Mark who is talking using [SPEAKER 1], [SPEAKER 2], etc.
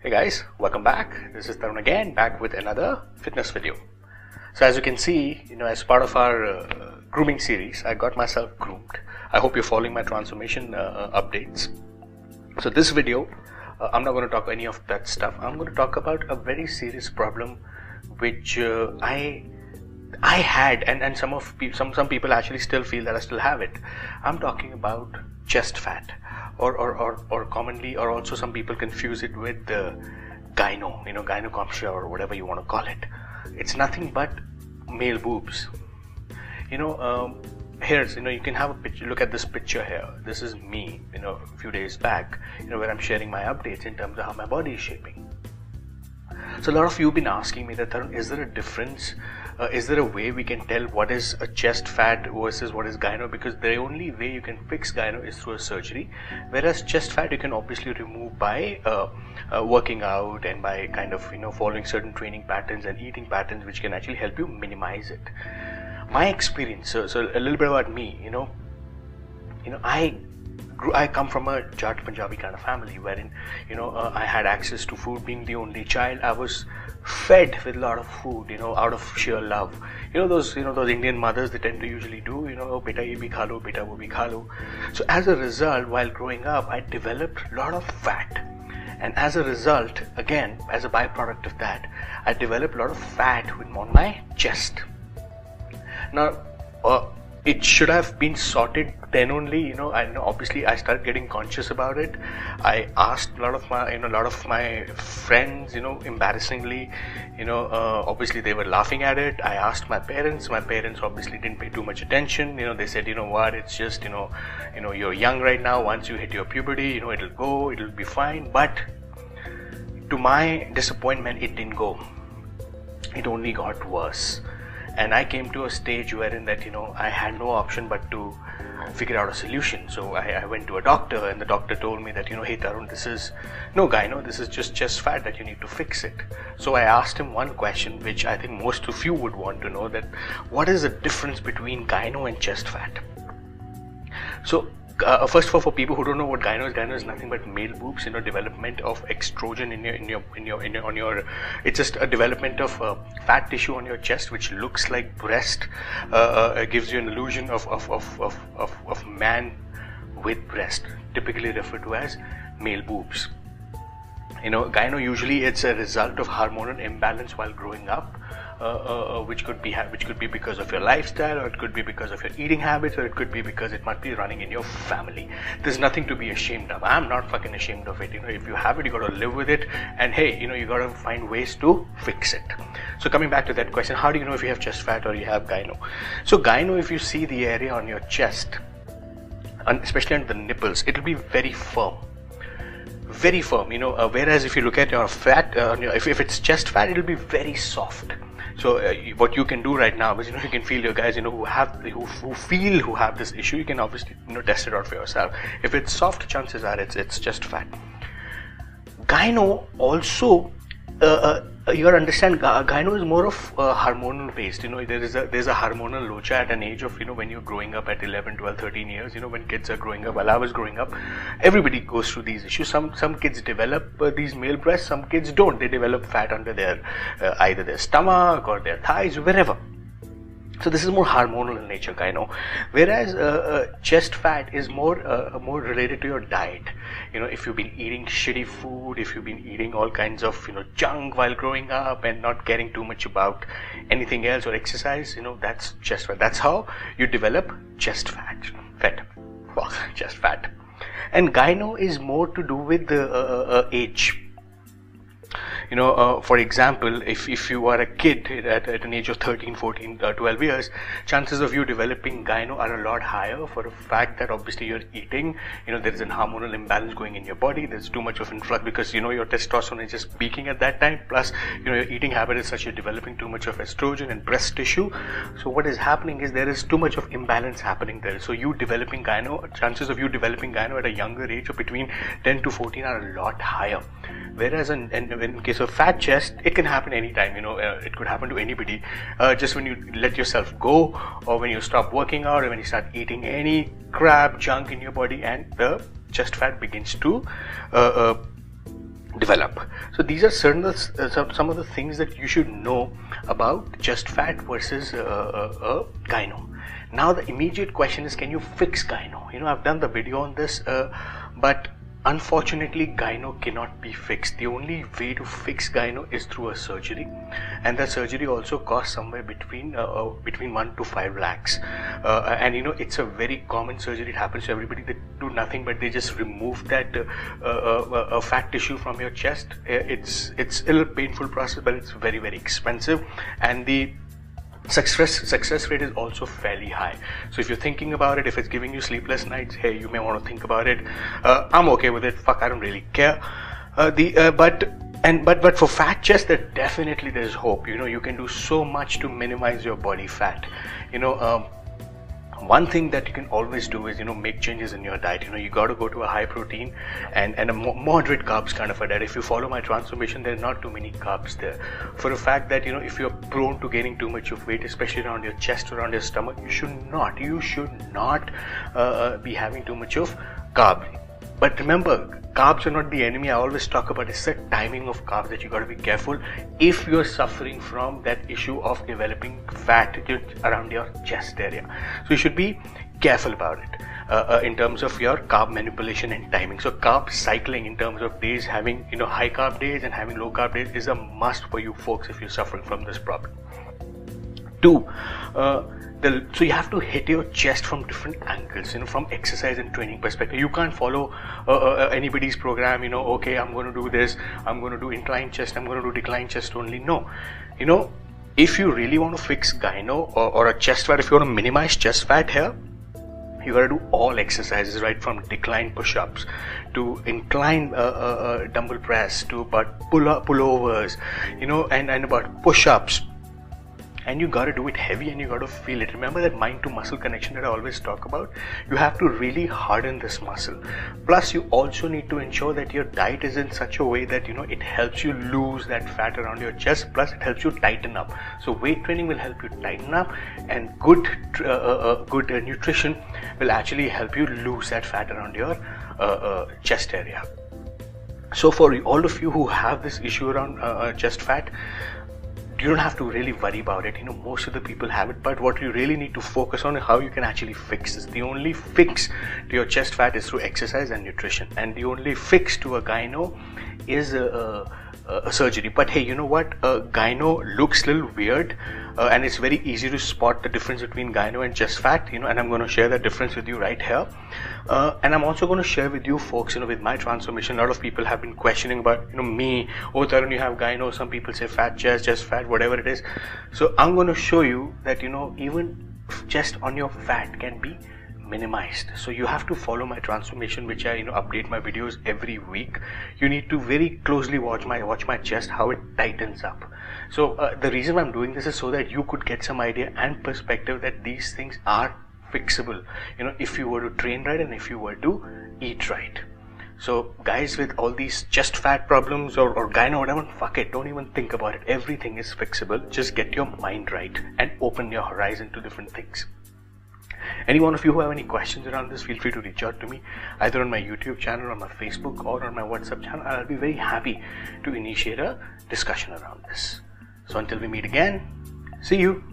[SPEAKER 1] Hey guys, welcome back. This is Tarun again, back with another fitness video. So as you can see, as part of our grooming series, I got myself groomed. I hope you're following my transformation updates. So this video, I'm not going to talk any of that stuff. I'm going to talk about a very serious problem which I had, and some people actually still feel that I still have it. I'm talking about chest fat, or commonly, or also some people confuse it with gyno, gynecomastia, or whatever you want to call it. It's nothing but male boobs. Here's, you can have a picture. Look at this picture here. This is me, a few days back, where I'm sharing my updates in terms of how my body is shaping. So a lot of you have been asking me that, Tarun, is there a difference? Is there a way we can tell what is a chest fat versus what is gyno? Because the only way you can fix gyno is through a surgery, whereas chest fat you can obviously remove by working out and by kind of following certain training patterns and eating patterns, which can actually help you minimize it. My experience, so a little bit about me. I come from a Jat Punjabi kind of family wherein I had access to food. Being the only child, I was fed with a lot of food, out of sheer love. Those Indian mothers, they tend to usually do, beta ye bhi kha lo, beta wo bhi kha lo. So as a result, while growing up, I developed a lot of fat. And as a result, again, as a byproduct of that, I developed a lot of fat on my chest. Now, it should have been sorted then only. Obviously I started getting conscious about it. I asked a lot of my friends, embarrassingly, obviously they were laughing at it. I asked my parents. My parents obviously didn't pay too much attention. They said, what, it's just, you're young right now. Once you hit your puberty, it'll be fine. But to my disappointment, it didn't go. It only got worse. And I came to a stage wherein that, I had no option but to figure out a solution. So I went to a doctor, and the doctor told me that, hey Tarun, this is no gyno, this is just chest fat, that you need to fix it. So I asked him one question, which I think most of you would want to know, that what is the difference between gyno and chest fat? So first of all, for people who don't know what gyno is nothing but male boobs, development of estrogen on your it's just a development of fat tissue on your chest, which looks like breast. It gives you an illusion of man with breast, typically referred to as male boobs. Gyno usually it's a result of hormonal imbalance while growing up. Which could be because of your lifestyle, or it could be because of your eating habits, or it could be because it might be running in your family. There's nothing to be ashamed of. I'm not fucking ashamed of it. If you have it, you got to live with it, and hey, you got to find ways to fix it. So coming back to that question, how do you know if you have chest fat or you have gyno? So gyno, if you see the area on your chest, and especially on the nipples, it'll be very firm. Very firm, whereas if you look at your fat, if it's chest fat, it'll be very soft. So what you can do right now is, you can feel your guys, who have this issue. You can obviously, test it out for yourself. If it's soft, chances are it's just fat. Gyno also, you gotta understand, gyno is more of hormonal based. There's a hormonal locha at an age of, when you're growing up at 11, 12, 13 years, when kids are growing up. While I was growing up, everybody goes through these issues. Some kids develop these male breasts, some kids don't. They develop fat under their either their stomach or their thighs, wherever. So this is more hormonal in nature, gyno. Whereas chest fat is more related to your diet. If you've been eating shitty food, if you've been eating all kinds of junk while growing up and not caring too much about anything else or exercise, that's chest fat. That's how you develop chest fat. Chest fat. And gyno is more to do with the age. For example, if you are a kid at an age of 13, 14, 12 years, chances of you developing gyno are a lot higher, for a fact that obviously you're eating, there is an hormonal imbalance going in your body. There's too much of influx because, your testosterone is just peaking at that time. Plus, your eating habit is such you're developing too much of estrogen and breast tissue. So what is happening is there is too much of imbalance happening there. So you developing gyno, chances of you developing gyno at a younger age of between 10 to 14 are a lot higher. Whereas in case of fat chest, it can happen anytime. It could happen to anybody. Just when you let yourself go, or when you stop working out, or when you start eating any crap, junk in your body, and the chest fat begins to develop. So these are some of the things that you should know about chest fat versus gyno. Now the immediate question is, can you fix gyno? I've done the video on this, but unfortunately gyno cannot be fixed. The only way to fix gyno is through a surgery, and that surgery also costs somewhere between 1 to 5 lakhs. And it's a very common surgery. It happens to everybody. They do nothing but they just remove that fat tissue from your chest. It's a little painful process, but it's very, very expensive, and the success rate is also fairly high. So if you're thinking about it, if it's giving you sleepless nights, hey, you may want to think about it. I'm okay with it. Fuck, I don't really care. But for fat chest, there's hope. You can do so much to minimize your body fat. One thing that you can always do is make changes in your diet. You got to go to a high protein and a moderate carbs kind of a diet. If you follow my transformation, there are not too many carbs there, for the fact that if you're prone to gaining too much of weight, especially around your chest or around your stomach, you should not be having too much of carb. But remember, carbs are not the enemy. I always talk about it's the timing of carbs that you got to be careful if you're suffering from that issue of developing fat around your chest area. So you should be careful about it in terms of your carb manipulation and timing. So carb cycling in terms of days, having high carb days and having low carb days is a must for you folks if you're suffering from this problem. 2. So you have to hit your chest from different angles, from exercise and training perspective. You can't follow anybody's program, okay, I'm going to do this, I'm going to do incline chest, I'm going to do decline chest only. No, if you really want to fix gyno or a chest fat, if you want to minimize chest fat here, you got to do all exercises, right from decline push-ups to incline dumbbell press to about pullovers, and about push-ups. And you got to do it heavy and you got to feel it. Remember that mind to muscle connection that I always talk about? You have to really harden this muscle. Plus you also need to ensure that your diet is in such a way that it helps you lose that fat around your chest, plus it helps you tighten up. So weight training will help you tighten up, and good nutrition will actually help you lose that fat around your chest area. So for all of you who have this issue around chest fat, you don't have to really worry about it. Most of the people have it, but what you really need to focus on is how you can actually fix this. The only fix to your chest fat is through exercise and nutrition, and the only fix to a gyno is a surgery. But hey, you know what? Gyno looks a little weird, and it's very easy to spot the difference between gyno and chest fat. And I'm going to share that difference with you right here. And I'm also going to share with you folks, with my transformation. A lot of people have been questioning about, me. Oh, Tarun, you have gyno. Some people say fat chest fat, whatever it is. So I'm going to show you that, even chest on your fat can be minimized. So you have to follow my transformation, which I update my videos every week. You need to very closely watch my chest, how it tightens up. So the reason I'm doing this is so that you could get some idea and perspective that these things are fixable, if you were to train right and if you were to eat right. So guys, with all these chest fat problems or gyno, whatever, fuck it, don't even think about it. Everything is fixable. Just get your mind right and open your horizon to different things. Any one of you who have any questions around this, feel free to reach out to me either on my YouTube channel, on my Facebook, or on my WhatsApp channel. I'll be very happy to initiate a discussion around this. So until we meet again, see you.